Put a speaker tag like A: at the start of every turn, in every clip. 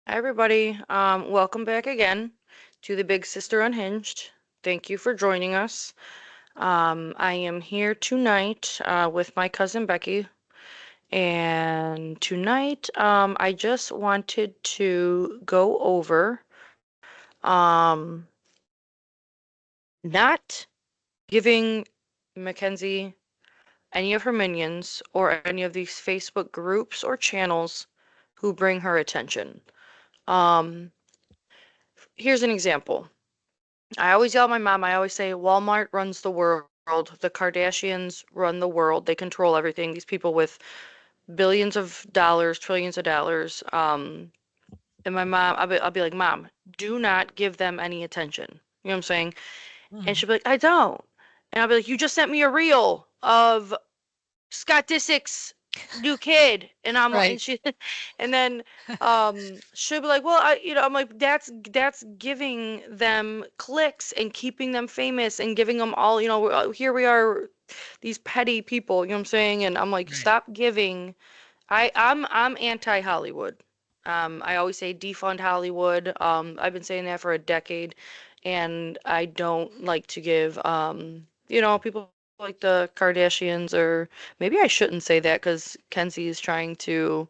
A: Hi, everybody. Welcome back again to the Big Sister Unhinged. Thank you for joining us. I am here tonight with my cousin Becky, and tonight I just wanted to go over um, not giving Mackenzie any of her minions or any of these Facebook groups or channels who bring her attention. Um, Here's an example. I always yell at my mom. I always say Walmart runs the world. The Kardashians run the world. They control everything. These people with billions of dollars, trillions of dollars. And my mom, I'll be like, Mom, do not give them any attention. You know what I'm saying? And
B: Mhm.
A: she'll be like, I don't. And I'll be like, you just sent me a reel of Scott Disick's new kid, and I'm like,
B: Right.
A: and she, and then she'll be like, well, I'm like, that's giving them clicks and keeping them famous and giving them all, here we are, these petty people, you know what I'm saying? And I'm like,
B: Right.
A: stop giving. I'm anti-Hollywood. I always say defund Hollywood. I've been saying that for a decade, and I don't like to give people like the Kardashians, or maybe I shouldn't say that because Kenzie is trying to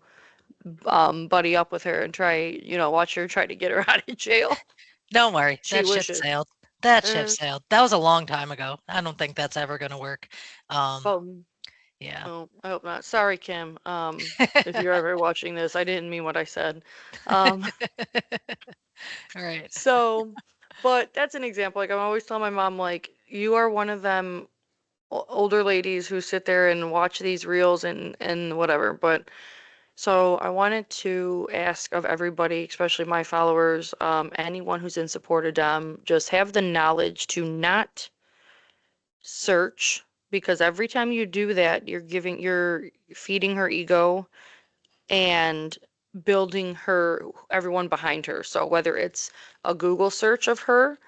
A: buddy up with her and watch her try to get her out of jail.
B: Don't worry.
A: She
B: That ship
A: wishes.
B: sailed. That ship
A: Uh,
B: sailed. That was a long time ago. I don't think that's ever gonna work. Um,
A: well,
B: yeah.
A: oh, I hope not. Sorry, Kim. If you're ever watching this, I didn't mean what I said. Um,
B: Right.
A: So, but that's an example. Like I'm always telling my mom, like, you are one of them older ladies who sit there and watch these reels and whatever. But so I wanted to ask of everybody, especially my followers, anyone who's in support of them, just have the knowledge to not search, because every time you do that, you're feeding her ego and building everyone behind her. So whether it's a Google search of her,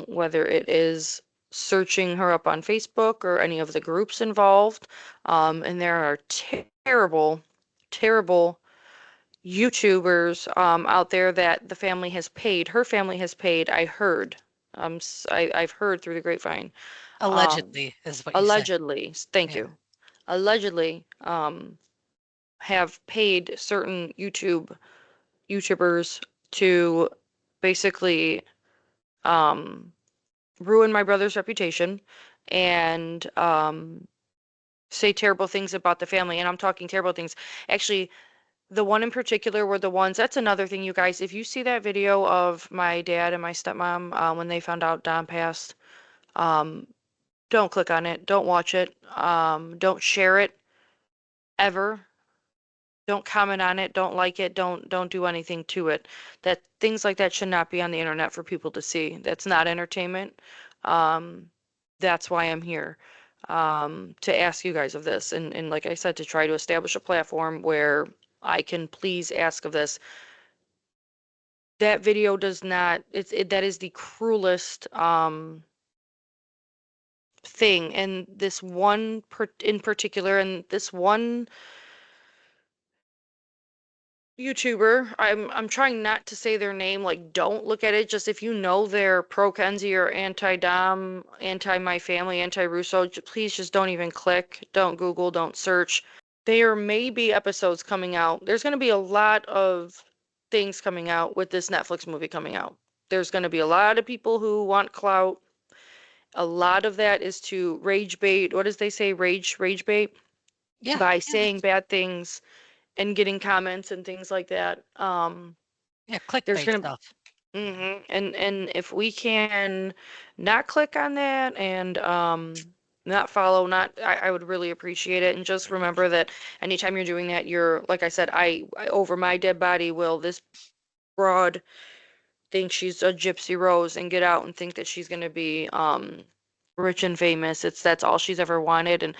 A: whether it is searching her up on Facebook or any of the groups involved. And there are terrible, terrible YouTubers out there that the family has paid. Her family has paid, I heard. I've heard through the grapevine. Um,
B: Allegedly is what you said.
A: Allegedly, thank
B: Yeah.
A: you. Allegedly, have paid certain YouTubers to basically um, ruin my brother's reputation and say terrible things about the family. And I'm talking terrible things. Actually, the one in particular were the ones, that's another thing, you guys. If you see that video of my dad and my stepmom when they found out Don passed, um, don't click on it. Don't watch it. Don't share it ever. Don't comment on it. Don't like it. Don't do anything to it. That things like that should not be on the internet for people to see. That's not entertainment. Um, that's why I'm here, to ask you guys of this. And like I said, to try to establish a platform where I can please ask of this. That video does not, that is the cruelest thing. And this one in particular, and this one YouTuber, I'm trying not to say their name, like don't look at it. Just if you know they're pro Kenzie or anti Dom, anti my family, anti Russo, please just don't even click, don't Google, don't search. There may be episodes coming out. There's going to be a lot of things coming out with this Netflix movie coming out. There's going to be a lot of people who want clout. A lot of that is to rage bait. What does they say? Rage bait
B: Yeah.
A: by
B: Yeah.
A: saying bad things and getting comments and things like that.
B: Yeah.
A: There's
B: Clickbait
A: gonna
B: stuff.
A: and if we can not click on that and not follow, not I would really appreciate it. And just remember that anytime you're doing that, you're like I said, I over my dead body will this broad think she's a gypsy rose and get out and think that she's gonna be rich and famous. That's all she's ever wanted. And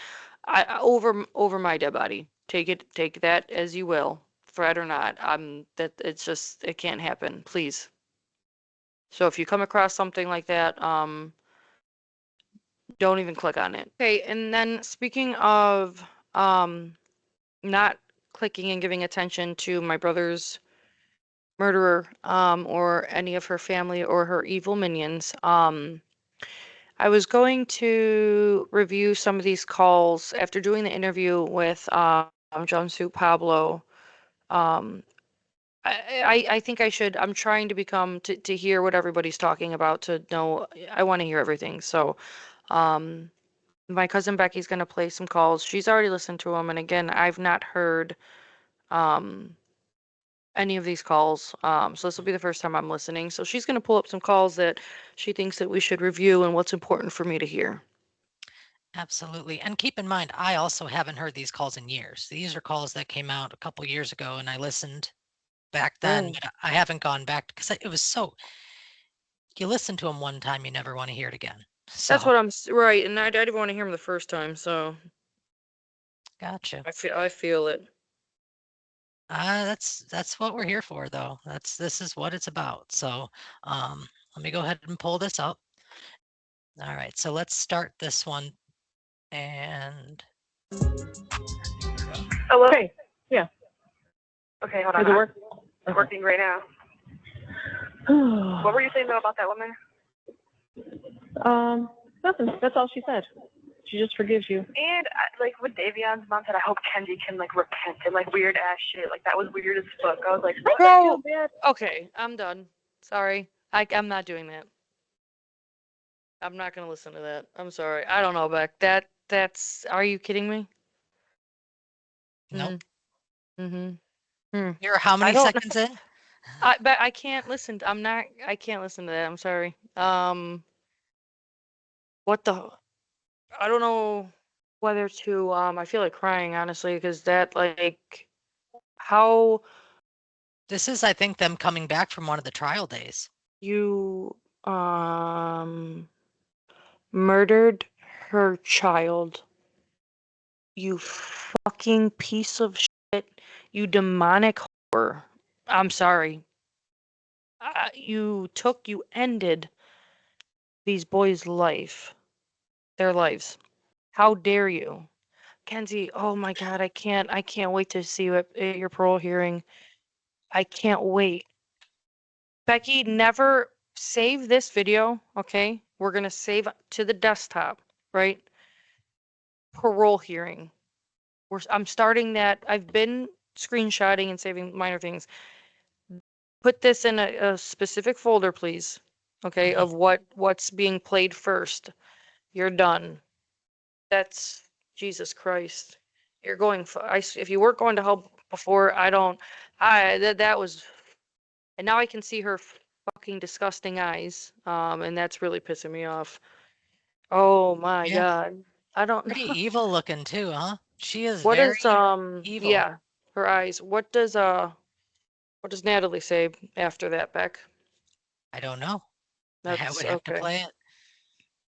A: over my dead body. Take that as you will, threat or not. That it's just it can't happen. Please. So if you come across something like that, don't even click on it. Okay, and then speaking of um, not clicking and giving attention to my brother's murderer or any of her family or her evil minions. I was going to review some of these calls after doing the interview with Jumpsuit Pablo. Um, I think I should. I'm trying to become to hear what everybody's talking about to know. I want to hear everything. So, um, my cousin Becky's gonna play some calls. She's already listened to them, and again, I've not heard um any of these calls. So this will be the first time I'm listening. So she's gonna pull up some calls that she thinks that we should review and what's important for me to hear.
B: Absolutely. And keep in mind, I also haven't heard these calls in years. These are calls that came out a couple years ago, and I listened back then,
A: Right.
B: but I haven't gone back because it was so, you listen to them one time, you never want to hear it again.
A: That's
B: So,
A: what right, and I didn't want to hear him the first time, so
B: gotcha.
A: I feel it.
B: That's what we're here for, though. This is what it's about. So, let me go ahead and pull this up. All right, so let's start this one. And
C: Hello?
D: Okay. Yeah.
C: Okay, hold
D: Does
C: on.
D: it work?
C: It's working right now. What were you saying though about that woman?
D: Nothing. That's all she said. She just forgives you.
C: And like what Davion's mom said, I hope Kenzie can like repent and like weird ass shit. Like that was weird as fuck. I was like, what?
A: Girl, okay, I'm done. Sorry. I'm not doing that. I'm not gonna listen to that. I'm sorry. I don't know, Beck. That's are you kidding me?
B: nope.
A: Mm-hmm.
B: You're how many
A: don't-
B: seconds in?
A: But I can't listen. I can't listen to that. I'm sorry. What the? I don't know whether to. I feel like crying honestly because that like how
B: This is, I think, them coming back from one of the trial days.
A: you murdered her child. You fucking piece of shit. You demonic whore. I'm sorry. You ended these boys' their lives. How dare you? Kenzie, oh my God, I can't wait to see you at your parole hearing. I can't wait. Becky, never save this video, okay? We're gonna save to the desktop, right? Parole hearing. I'm starting that. I've been screenshotting and saving minor things. Put this in a specific folder, please. Okay, of what's being played first. You're done. That's Jesus Christ. You're going. If you weren't going to hell before, I don't. That was. And now I can see her fucking disgusting eyes. And that's really pissing me off. Oh my
B: Yeah.
A: God. I don't.
B: Pretty evil looking too, huh? She is
A: What
B: very
A: is
B: evil.
A: yeah, her eyes. What does Natalie say after that, Beck?
B: I don't know. I
A: That's
B: would have to
A: okay.
B: play it.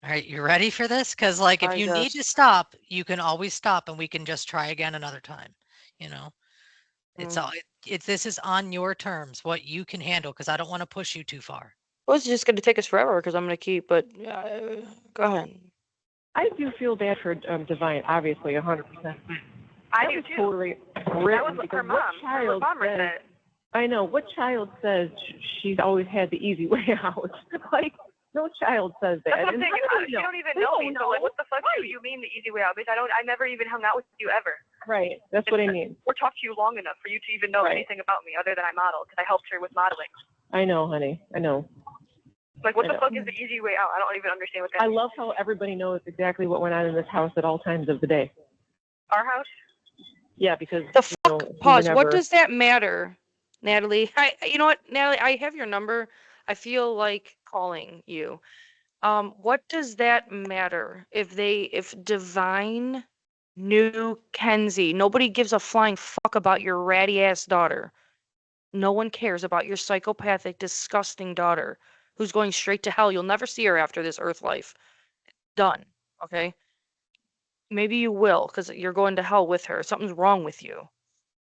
B: All right, you ready for this? Because like if
A: I
B: you need to
A: guess.
B: stop, you can always stop and we can just try again another time. You know, it's all this is on your terms, what you can handle, because I don't want to push you too far.
A: Well, it's just going to take us forever because I'm going to keep, but go ahead.
D: I do feel bad for Divine, obviously, 100%.
C: I do too.
D: Totally
C: That
D: written
C: was
D: because
C: her mom. Her mom
D: says,
C: said.
D: I know, what child says she's always had the easy way out? Like, no child says that.
C: That's what I'm
D: And
C: saying.
D: how do
C: You don't even
D: We
C: know
D: don't
C: me, so like,
D: know.
C: what the fuck do you mean the easy way out, bitch? I never even hung out with you ever.
D: Right, that's what I mean.
C: Or talked to you long enough for you to even know
D: Right.
C: anything about me other than I modeled because I helped her with modeling.
D: I know, honey, I know.
C: Like, what
D: I
C: the
D: know.
C: fuck is the easy way out? I don't even understand what that
D: I
C: means.
D: love how everybody knows exactly what went on in this house at all times of the day.
C: Our house?
D: Yeah, because
A: The
D: you
A: fuck?
D: know,
A: Pause.
D: whenever,
A: What does that matter, Natalie? You know what, Natalie? I have your number. I feel like calling you. What does that matter if Divine knew Kenzie? Nobody gives a flying fuck about your ratty ass daughter. No one cares about your psychopathic, disgusting daughter who's going straight to hell. You'll never see her after this earth life. Done. Okay? Maybe you will, because you're going to hell with her. Something's wrong with you.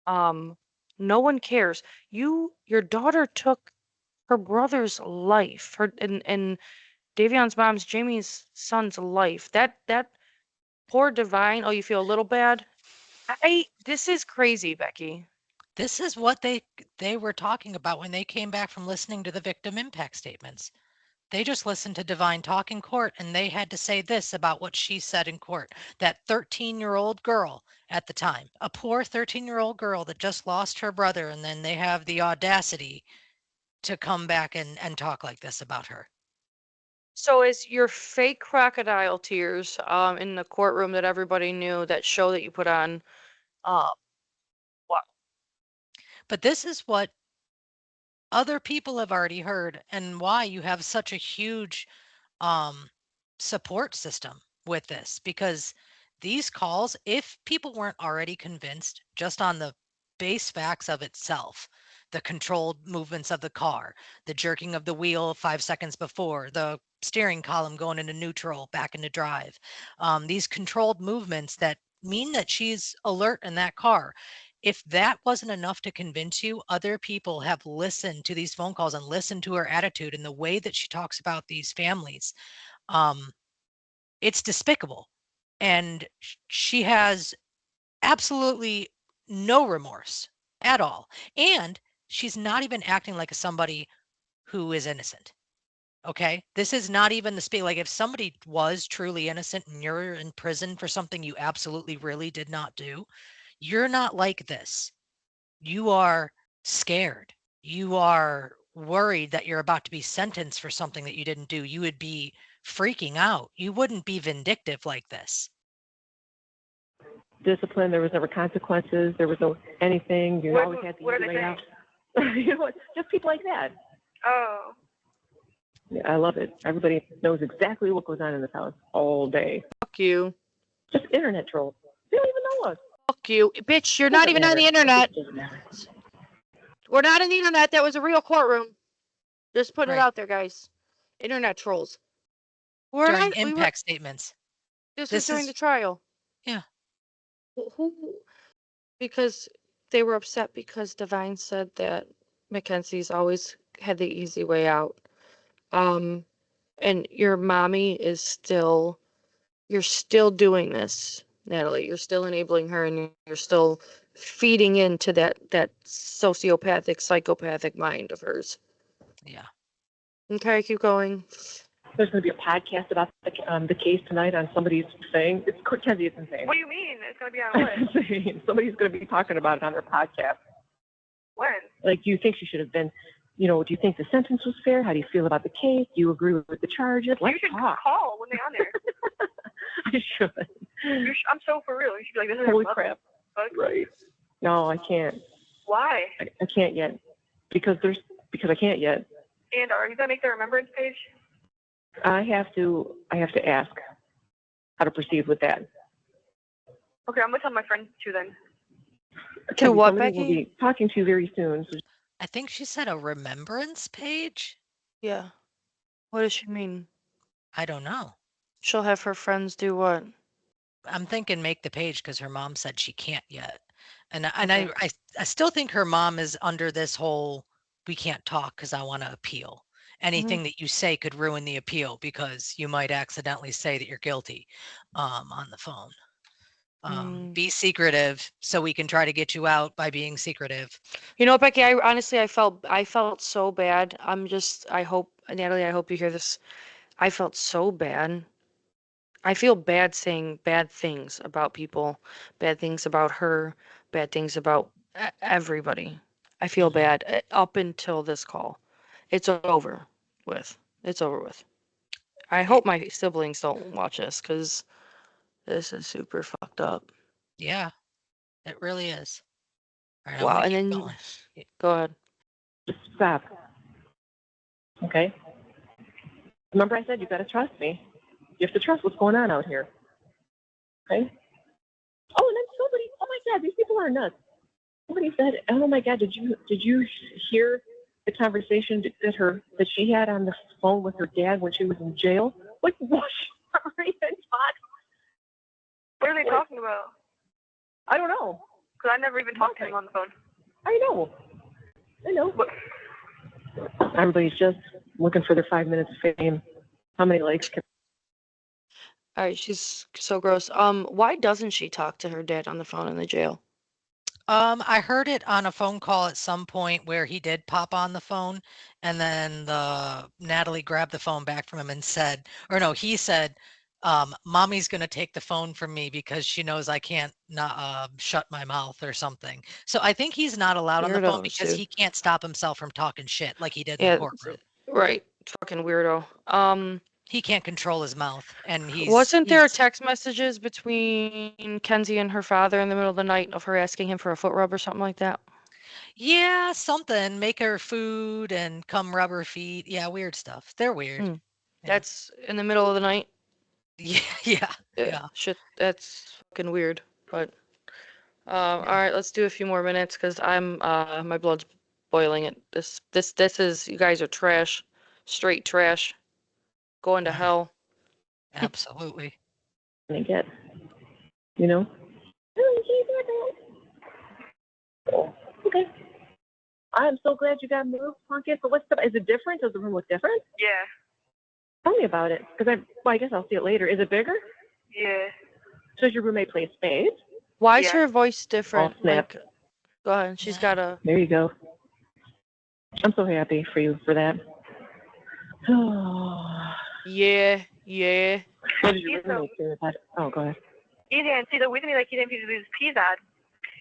A: No one cares. Your daughter took her brother's life, and Davion's mom's Jamie's son's life. That poor Divine. Oh, you feel a little bad? This is crazy, Becky.
B: This is what they were talking about when they came back from listening to the victim impact statements. They just listened to Divine talk in court, and they had to say this about what she said in court. That 13-year-old girl at the time, a poor 13-year-old girl that just lost her brother, and then they have the audacity to come back and talk like this about her.
A: So is your fake crocodile tears in the courtroom that everybody knew, that show that you put on, uh what?
B: But this is what other people have already heard, and why you have such a huge support system with this, because these calls, if people weren't already convinced just on the base facts of itself, the controlled movements of the car, the jerking of the wheel 5 seconds before, the steering column going into neutral, back into drive, these controlled movements that mean that she's alert in that car. If that wasn't enough to convince you, other people have listened to these phone calls and listened to her attitude and the way that she talks about these families. It's despicable. And she has absolutely no remorse at all. And she's not even acting like somebody who is innocent. Okay? This is not even the speak. Like, if somebody was truly innocent and you're in prison for something you absolutely really did not do, you're not like this. You are scared. You are worried that you're about to be sentenced for something that you didn't do. You would be freaking out. You wouldn't be vindictive like this.
D: Discipline. There was never consequences. There was no anything. You always had the
C: what are
D: easy
C: they
D: way
C: saying?
D: out. You know what? Just people like that.
C: Oh.
D: Yeah, I love it. Everybody knows exactly what goes on in this house all day.
A: Fuck you.
D: Just internet trolls. They don't even know us.
A: Fuck you. Bitch, you're not
D: Doesn't
A: even on the
D: matter.
A: internet.
D: It doesn't matter.
A: We're not on the internet. That was a real courtroom. Just putting it
B: Right.
A: out there, guys. Internet trolls. We're
B: During
A: not, we were,
B: impact statements.
A: this was
B: This
A: during
B: is,
A: the trial.
B: yeah.
A: Who? Because they were upset because Divine said that Mackenzie's always had the easy way out. And your mommy is still, you're still doing this, Natalie. You're still enabling her, and you're still feeding into that sociopathic, psychopathic mind of hers.
B: Yeah.
A: Okay, keep going.
D: There's going to be a podcast about the case tonight on somebody's thing. It's Mackenzie. It's insane.
C: What do you mean? It's going to be on what?
D: It's insane. Somebody's going to be talking about it on their podcast.
C: When?
D: Like, do you think she should have been, do you think the sentence was fair? How do you feel about the case? Do you agree with the charges? Let's
C: You should
D: talk.
C: call when they're on there.
D: I should.
C: I'm so for real. You should be like, this is
D: Holy
C: our
D: crap.
C: fuck.
D: Right. No, I can't.
C: Why?
D: I can't yet. Because I can't yet.
C: And are you going to make the remembrance page?
D: I have to ask how to proceed with that.
C: Okay, I'm going to tell my friends too then.
A: To what,
D: Somebody will
A: Becky?
D: be talking to you very soon. So
B: I think she said a remembrance page.
A: Yeah. What does she mean?
B: I don't know.
A: She'll have her friends do what?
B: I'm thinking make the page because her mom said she can't yet. And
A: Okay.
B: I still think her mom is under this whole, we can't talk because I want to appeal. Anything that you say could ruin the appeal because you might accidentally say that you're guilty on the phone. Be secretive so we can try to get you out by being secretive.
A: You know what, Becky? I honestly, I felt so bad. I hope, Natalie, I hope you hear this. I felt so bad. I feel bad saying bad things about people, bad things about her, bad things about everybody. I feel bad up until this call. It's over with. It's over with. I hope my siblings don't watch this because this is super fucked up.
B: Yeah, it really is. All right,
A: Wow.
B: I'm
A: And
B: gonna
A: then,
B: keep going.
A: go ahead.
D: stop. Okay? Remember I said you got to trust me. You have to trust what's going on out here. Okay? Oh, and then somebody, oh my God, these people are nuts. Somebody said, oh my God, did you hear the conversation that she had on the phone with her dad when she was in jail? Like, what? Even talk?
C: What are they talking about?
D: I don't know.
C: Because I never even talked to him on the phone.
D: I know. Everybody's just looking for their 5 minutes of fame. How many likes can
A: All right, she's so gross. Why doesn't she talk to her dad on the phone in the jail?
B: I heard it on a phone call at some point where he did pop on the phone, and then Natalie grabbed the phone back from him and said, or no, he said, "Mommy's gonna take the phone from me because she knows I can't not shut my mouth or something." So I think he's not allowed on the phone
A: Weirdos,
B: because
A: dude.
B: he can't stop himself from talking shit like he did in the
A: Yeah,
B: courtroom.
A: right. Fucking weirdo.
B: He can't control his mouth, and
A: Wasn't there
B: he's
A: text messages between Kenzie and her father in the middle of the night of her asking him for a foot rub or something like that?
B: yeah, something, make her food and come rub her feet. Yeah, weird stuff. They're weird.
A: Hmm.
B: Yeah.
A: That's in the middle of the night.
B: Yeah, yeah,
A: Yeah,
B: yeah.
A: shit, that's fucking weird. But all right, let's do a few more minutes because I'm my blood's boiling. This is, you guys are trash, straight trash, going to
B: All right.
A: hell.
B: Absolutely.
D: Gonna get, you know. Oh, okay. I am so glad you got moved, Pumpkin. So what's is it different? Does the room look different?
C: Yeah.
D: Tell me about it, because I guess I'll see it later. Is it bigger?
C: Yeah.
D: Does your roommate play spades?
A: Why is
C: Yeah.
A: her voice different?
D: snap.
A: Like, go ahead. She's
B: Yeah.
A: got a.
D: There you go. I'm so happy for you for that.
A: Yeah, yeah.
D: What did your roommate do about it? Oh, go ahead.
C: Iedereen ziet ook niet dat iedereen dus pizza.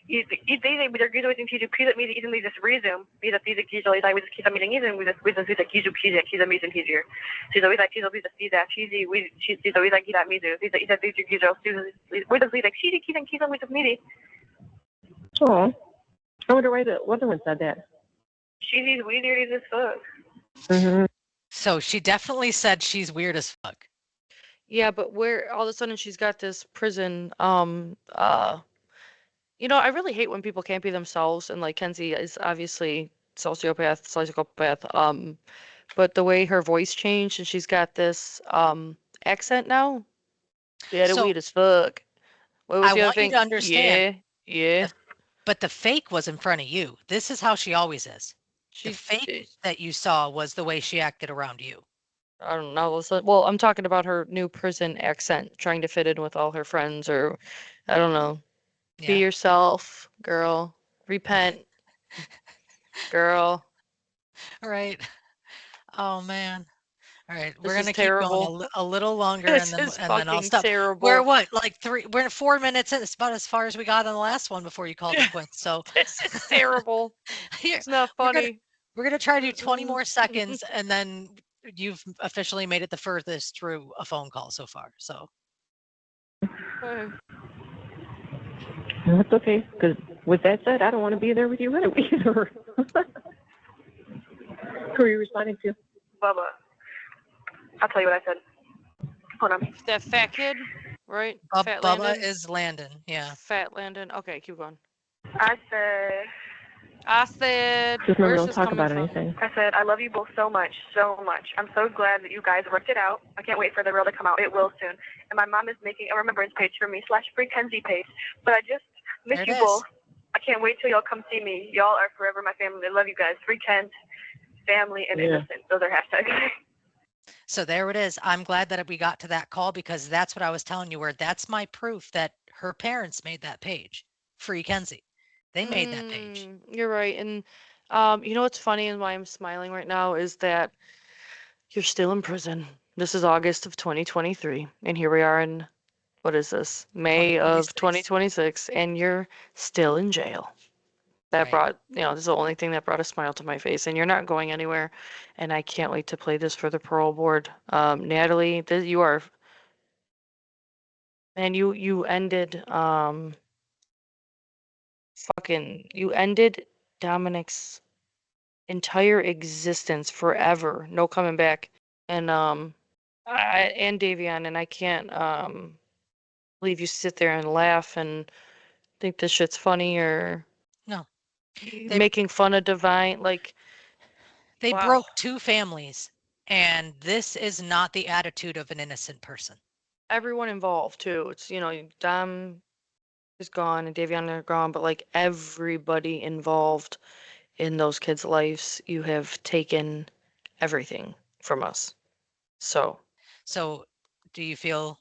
C: Iedereen moet er kiezen wat je pizza met iedereen dus resume. Wie dat deze kiezen is, hij moet kiezen met iedereen moet dat dus kiezen met een kiezer. Ze zou dat kiezen met pizza, cheesy, we ze zou dat kiezen met zo. Ze dat deze kiezer. Wordt dat like cheesy kiezen met of niet?
D: Oh, I wonder why the other one said that.
C: Cheesy's weird as fuck.
D: Mm-hmm.
B: So she definitely said she's weird as fuck.
A: Yeah, but where all of a sudden she's got this prison, you know, I really hate when people can't be themselves, and like Kenzie is obviously psychopath, but the way her voice changed and she's got this accent now, yeah, the
B: So
A: weird as fuck. What was
B: I
A: the other
B: want you
A: thing?
B: to understand,
A: Yeah.
B: but the fake was in front of you. This is how she always is. The fake that you saw was the way she acted around you.
A: I don't know. Well, I'm talking about her new prison accent, trying to fit in with all her friends, or I don't know. Be
B: Yeah.
A: yourself, girl. Repent, girl.
B: All right. Oh man. All right,
A: This
B: we're
A: is
B: gonna keep going
A: terrible.
B: a little longer,
A: This
B: and
A: is
B: then I'll
A: fucking
B: stop.
A: terrible.
B: We're what, like we're 4 minutes in. It's about as far as we got on the last one before you called it quits. So
A: This is terrible.
B: here,
A: It's not funny.
B: we're gonna try to do 20 more seconds, and then you've officially made it the furthest through a phone call so far. So
A: Okay.
D: That's okay, because with that said, I don't want to be there with you either. Who are you responding to?
C: Bubba. I'll tell you what I said. Hold on.
A: That fat kid, right? Fat
B: Bubba
A: Landon?
B: is Landon. Yeah.
A: Fat Landon. Okay, keep going.
C: I said,
D: Just remember,
A: where's
D: don't
A: this
D: talk
A: coming
D: about
A: from?
D: anything.
C: I said, I love you both so much, so much. I'm so glad that you guys worked it out. I can't wait for the reel to come out. It will soon. And my mom is making a remembrance page for me / Free Kenzie page. But I just miss
B: There it
C: you
B: is.
C: both. I can't wait till y'all come see me. Y'all are forever my family. I love you guys. Free Kent, family, and
D: Yeah.
C: innocent. Those are hashtags.
B: So there it is. I'm glad that we got to that call, because that's what I was telling you, where that's my proof that her parents made that page. Free Kenzie. They made that page.
A: You're right. And you know what's funny and why I'm smiling right now is that you're still in prison. This is August of 2023, and here we are in, what is this? May of 2026, and you're still in jail. That
B: Right.
A: brought, you know, this is the only thing that brought a smile to my face, and you're not going anywhere. And I can't wait to play this for the parole board. Natalie, you are, man, you ended you ended Dominic's entire existence forever. No coming back. And and Davion, and I can't believe you sit there and laugh and think this shit's funny, or
B: No.
A: making fun of Divine. Like,
B: They
A: wow.
B: broke 2 families, and this is not the attitude of an innocent person.
A: Everyone involved too. It's, you know, Dom is gone and Davion are gone, but like everybody involved in those kids' lives, you have taken everything from us. So
B: So do you feel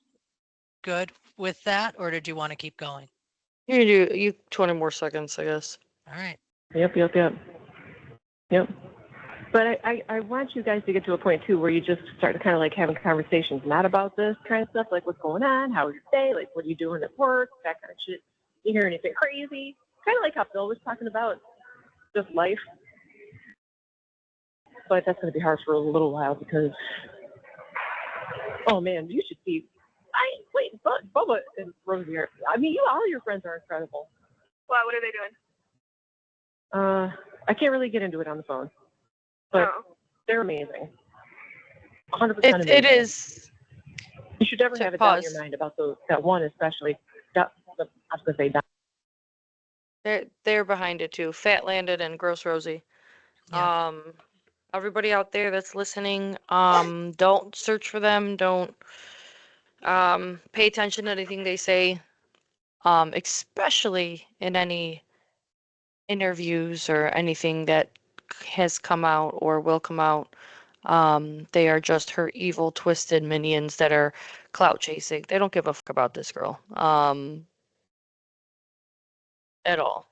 B: good with that, or did you want to keep going?
A: You can do you 20 more seconds, I guess.
B: All right.
D: Yep. But I want you guys to get to a point too where you just start kind of like having conversations, not about this kind of stuff, like what's going on, how was your day, like what are you doing at work, that kind of shit. You hear anything crazy? Kind of like how Phil was talking about just life. But that's going to be hard for a little while because, oh man, you should see. Bubba and Rosie are. I mean, all your friends are incredible.
C: Wow, what are they doing?
D: I can't really get into it on the phone, but
C: Oh.
D: they're amazing. 100%
A: It
D: amazing.
A: is.
D: You should never
A: To
D: have it down in your
A: pause.
D: mind about that one, especially. I was going to say that.
A: They're behind it too. Fat Landed and Gross Rosie.
B: Yeah.
A: Everybody out there that's listening, don't search for them. Don't pay attention to anything they say. Especially in any interviews or anything that has come out or will come out. They are just her evil, twisted minions that are clout chasing. They don't give a fuck about this girl. At all.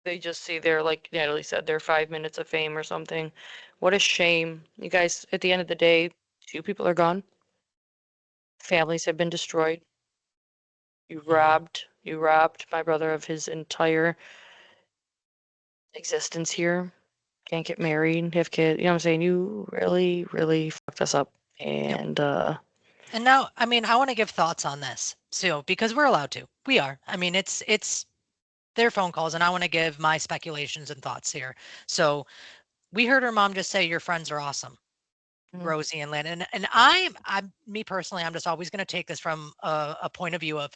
A: They just see their, like Natalie said, their 5 minutes of fame or something. What a shame. You guys, at the end of the day, 2 people are gone. Families have been destroyed. You robbed my brother of his entire existence here. Can't get married, have kids. You know what I'm saying? You really, really fucked us up. And
B: And now, I mean, I want to give thoughts on this, so because we're allowed to. We are. I mean, it's their phone calls, and I want to give my speculations and thoughts here. So we heard her mom just say, "Your friends are awesome."
A: Mhm.
B: Rosie and Landon. And me personally, I'm just always going to take this from a point of view of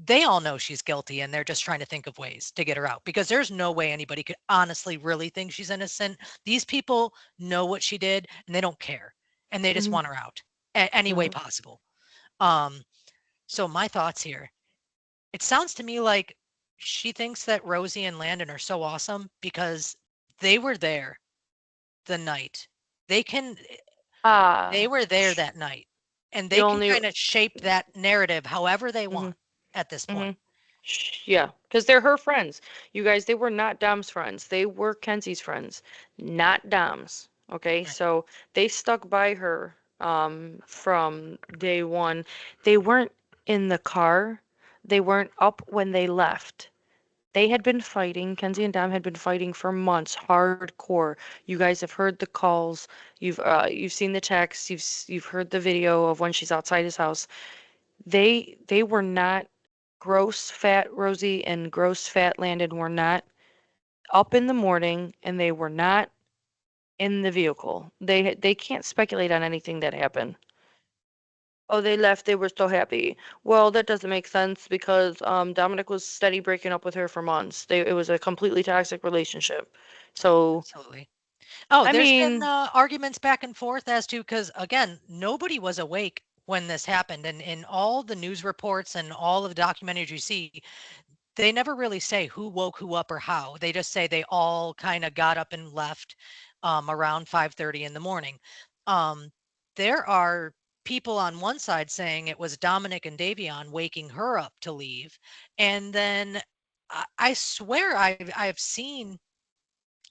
B: they all know she's guilty and they're just trying to think of ways to get her out because there's no way anybody could honestly really think she's innocent. These people know what she did and they don't care and they just
A: Mhm.
B: want her out any way possible. So my thoughts here, it sounds to me like she thinks that Rosie and Landon are so awesome because they were there the night. They can They were there that night, and
A: the
B: they can
A: only
B: kind of shape that narrative however they
A: Mhm.
B: want at this
A: Mhm.
B: point.
A: Yeah, because they're her friends. You guys, they were not Dom's friends. They were Kenzie's friends, not Dom's. Okay,
B: Right.
A: so they stuck by her from day one. They weren't in the car. They weren't up when they left. They had been fighting. Kenzie and Dom had been fighting for months, hardcore. You guys have heard the calls. You've seen the texts. You've heard the video of when she's outside his house. They were not gross fat Rosie and gross fat Landon were not up in the morning and they were not in the vehicle. They can't speculate on anything that happened. Oh, they left. They were so happy. Well, that doesn't make sense because Dominic was steady breaking up with her for months. It was a completely toxic relationship. So,
B: Absolutely. Oh,
A: I
B: there's been
A: mean,
B: arguments back and forth as to because again, nobody was awake when this happened, and in all the news reports and all of the documentaries you see, they never really say who woke who up or how. They just say they all kind of got up and left around 5:30 in the morning. Um, there are people on one side saying it was Dominic and Davion waking her up to leave, and then I swear I've seen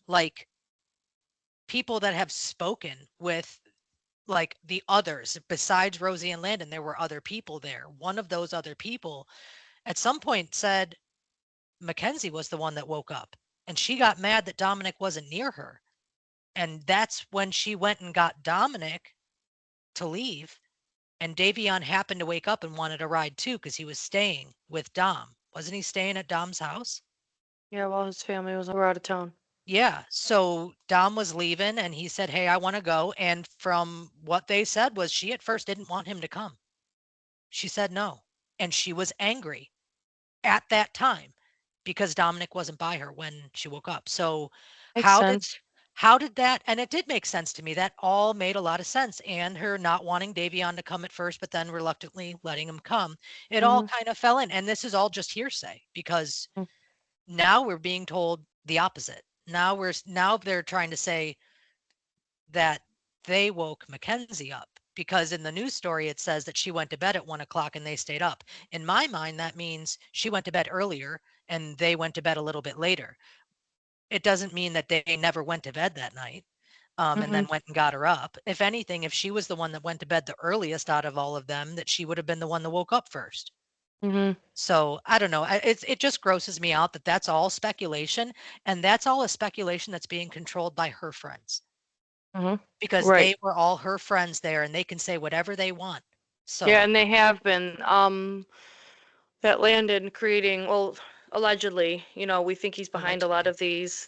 B: like people that have spoken with like the others besides Rosie and Landon. There were other people there. One of those other people at some point said Mackenzie was the one that woke up and she got mad that Dominic wasn't near her. And that's when she went and got Dominic to leave. And Davion happened to wake up and wanted a ride too because he was staying with Dom. Wasn't he staying at Dom's house?
A: yeah, while his family were out of town.
B: Yeah. So Dom was leaving and he said, "Hey, I want to go." And from what they said was she at first didn't want him to come. She said no. And she was angry at that time because Dominic wasn't by her when she woke up. So
A: Makes
B: how did
A: sense.
B: how did that, and it did make sense to me. That all made a lot of sense. And her not wanting Davion to come at first, but then reluctantly letting him come. It all
A: Mhm.
B: kind of fell in. And this is all just hearsay because now we're being told the opposite. Now they're trying to say that they woke Mackenzie up because in the news story it says that she went to bed at 1 o'clock and they stayed up. In my mind, that means she went to bed earlier and they went to bed a little bit later. It doesn't mean that they never went to bed that night. And then went and got her up. If anything, if she was the one that went to bed the earliest out of all of them, that she would have been the one that woke up first. So I don't know. It just grosses me out that that's all speculation, and that's all a speculation that's being controlled by her friends because
A: Right.
B: they were all her friends there, and they can say whatever they want. So
A: Yeah, and they have been. That Landon creating, well, allegedly, we think he's behind a lot of these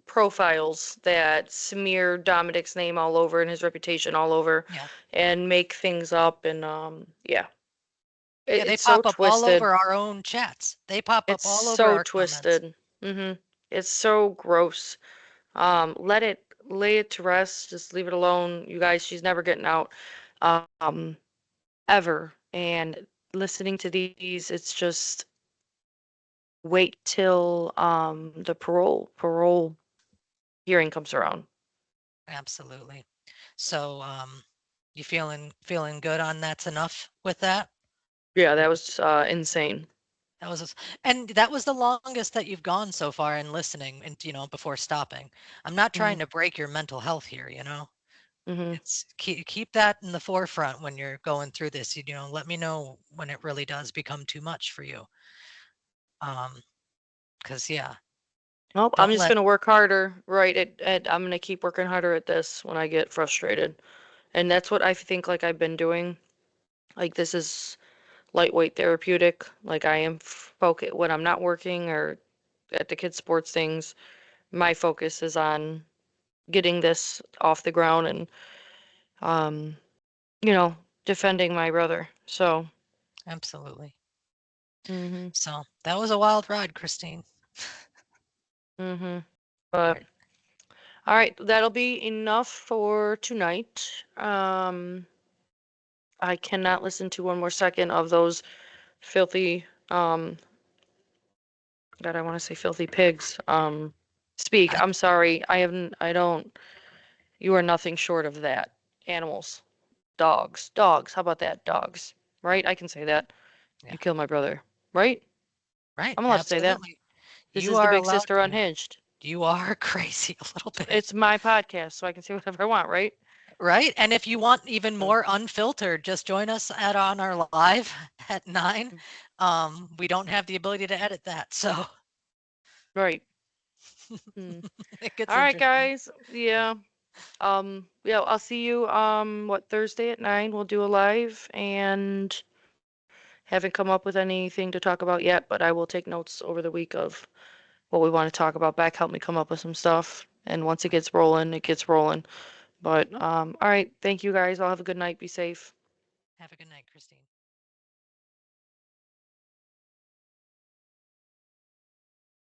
A: profiles that smear Dominic's name all over and his reputation all over,
B: yeah,
A: and make things up, and yeah.
B: yeah, they
A: It's so
B: pop up all
A: twisted.
B: over our own chats. They pop up
A: It's
B: all over
A: so
B: our comments.
A: twisted. It's so gross. Let it lay it to rest. Just leave it alone, you guys. She's never getting out, ever. And listening to these, it's just wait till the parole hearing comes around.
B: Absolutely. So you feeling good on that's enough with that?
A: Yeah, that was insane.
B: That was, and that was the longest that you've gone so far in listening and, before stopping. I'm not trying to break your mental health here, It's keep that in the forefront when you're going through this. Let me know when it really does become too much for you. Because yeah,
A: Nope, I'm
B: don't
A: just
B: let,
A: gonna work harder, right? I'm gonna keep working harder at this when I get frustrated. And that's what I think like I've been doing. Like this is lightweight therapeutic. Like I am focused when I'm not working or at the kids' sports things. My focus is on getting this off the ground and um, defending my brother. So,
B: absolutely.
A: mhm.
B: So that was a wild ride, Christine.
A: Mhm. But all right, that'll be enough for tonight. I cannot listen to one more second of those filthy God, I want to say filthy pigs. Speak.
B: I,
A: I'm sorry. I don't You are nothing short of that. Animals. Dogs. Dogs. How about that? Dogs. Right? I can say that.
B: yeah,
A: You killed my brother. Right?
B: right.
A: I'm allowed to say that.
B: Absolutely.
A: This
B: You
A: is the
B: are
A: Big
B: allowed
A: Sister
B: to.
A: Unhinged.
B: You are crazy a little bit.
A: It's my podcast, so I can say whatever I want, right?
B: Right. And if you want even
A: So,
B: more unfiltered, just join us on our live at 9. We don't have the ability to edit that, so
A: right. Hmm.
B: it gets
A: All right,
B: interesting.
A: guys. Yeah. Yeah, I'll see you Thursday at 9. We'll do a live, and haven't come up with anything to talk about yet, but I will take notes over the week of what we want to talk about. Beck helped me come up with some stuff, and once it gets rolling, it gets rolling. But all right, thank you guys. I'll have a good night. Be safe.
B: Have a good night, Christine.